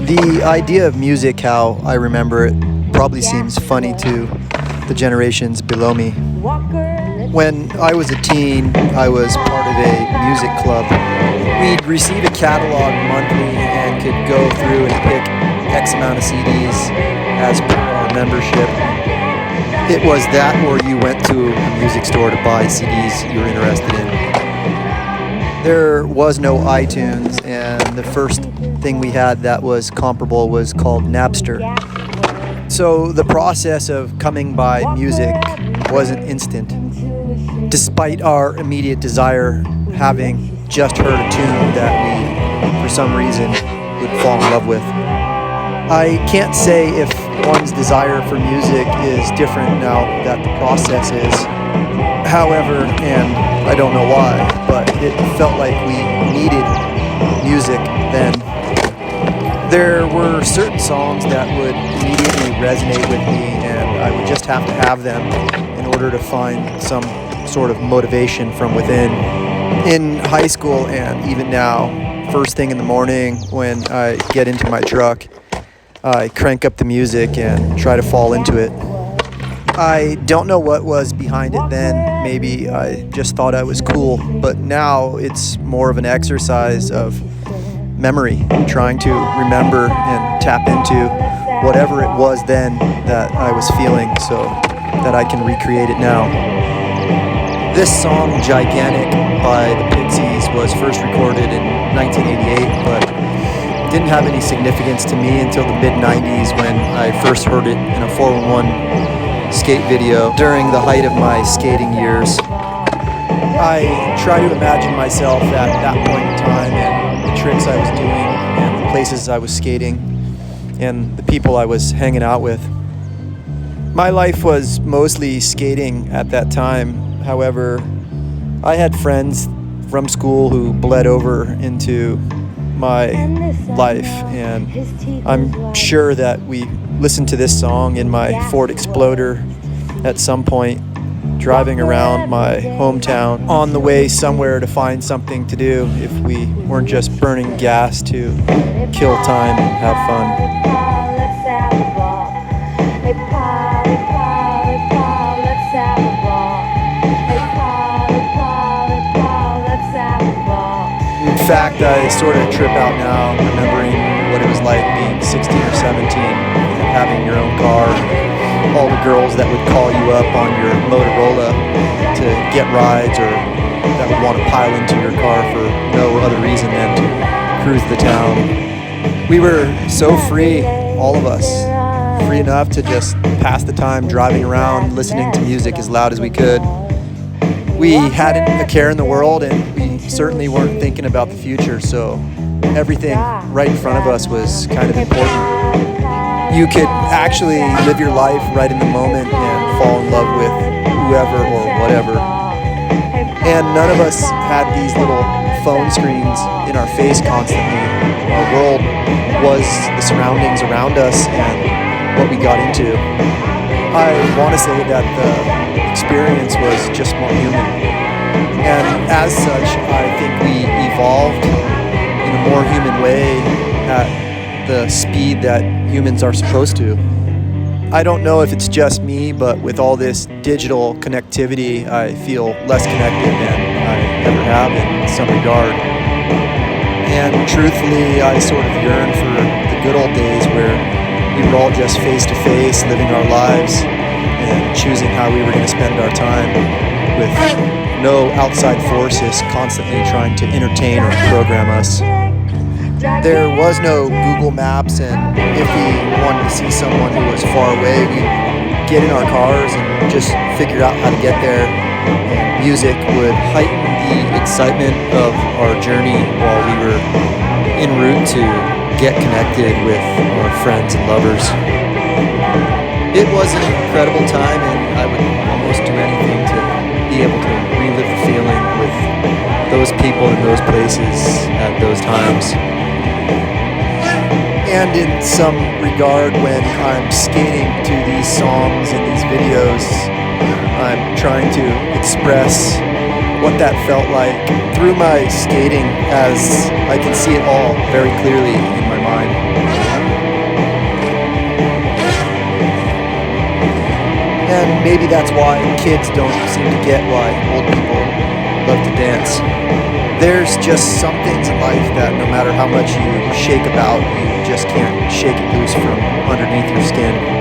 The idea of music, how I remember it, probably seems funny to the generations below me. When I was a teen, I was part of a music club. We'd receive a catalog monthly and could go through and pick X amount of CDs as per our membership. It was that, or you went to a music store to buy CDs you were interested in. There was no iTunes, and the first thing we had that was comparable was called Napster. So the process of coming by music wasn't instant, despite our immediate desire having just heard a tune that we, for some reason, would fall in love with. I can't say if one's desire for music is different now that the process is. However, and I don't know why, but it felt like we needed music then. There were certain songs that would immediately resonate with me, and I would just have to have them in order to find some sort of motivation from within. In high school and even now, first thing in the morning when I get into my truck, I crank up the music and try to fall into it. I don't know what was behind it then. Maybe I just thought I was cool, but now it's more of an exercise of memory, trying to remember and tap into whatever it was then that I was feeling so that I can recreate it now. This song, Gigantic, by the Pixies, was first recorded in 1988, but didn't have any significance to me until the mid-90s when I first heard it in a 411 skate video during the height of my skating years. I try to imagine myself at that point in time and the tricks I was doing and the places I was skating and the people I was hanging out with. My life was mostly skating at that time. However, I had friends from school who bled over into my life, and I'm sure that we listened to this song in my Ford Exploder at some point, driving around my hometown on the way somewhere to find something to do if we weren't just burning gas to kill time and have fun. In fact, I sort of trip out now, remembering what it was like being 16 or 17, and having your own car, all the girls that would call you up on your Motorola to get rides, or that would want to pile into your car for no other reason than to cruise the town. We were so free, all of us, free enough to just pass the time driving around, listening to music as loud as we could. We hadn't a care in the world, and we certainly weren't thinking about the future, so everything right in front of us was kind of important. You could actually live your life right in the moment and fall in love with whoever or whatever. And none of us had these little phone screens in our face constantly. Our world was the surroundings around us and what we got into. I want to say that the experience was just more human. And as such, I think we evolved in a more human way at the speed that humans are supposed to. I don't know if it's just me, but with all this digital connectivity, I feel less connected than I ever have in some regard. And truthfully, I sort of yearn for the good old days where we were all just face to face, living our lives and choosing how we were going to spend our time, with no outside forces constantly trying to entertain or program us. There was no Google Maps, and if we wanted to see someone who was far away, we'd get in our cars and just figure out how to get there. And music would heighten the excitement of our journey while we were en route to get connected with our friends and lovers. It was an incredible time, and I would almost do anything to be able to relive the feeling with those people in those places at those times. And in some regard, when I'm skating to these songs and these videos, I'm trying to express what that felt like through my skating, as I can see it all very clearly in my mind. And maybe that's why kids don't seem to get why old people love to dance. There's just some things in life that no matter how much you shake about, you just can't shake it loose from underneath your skin.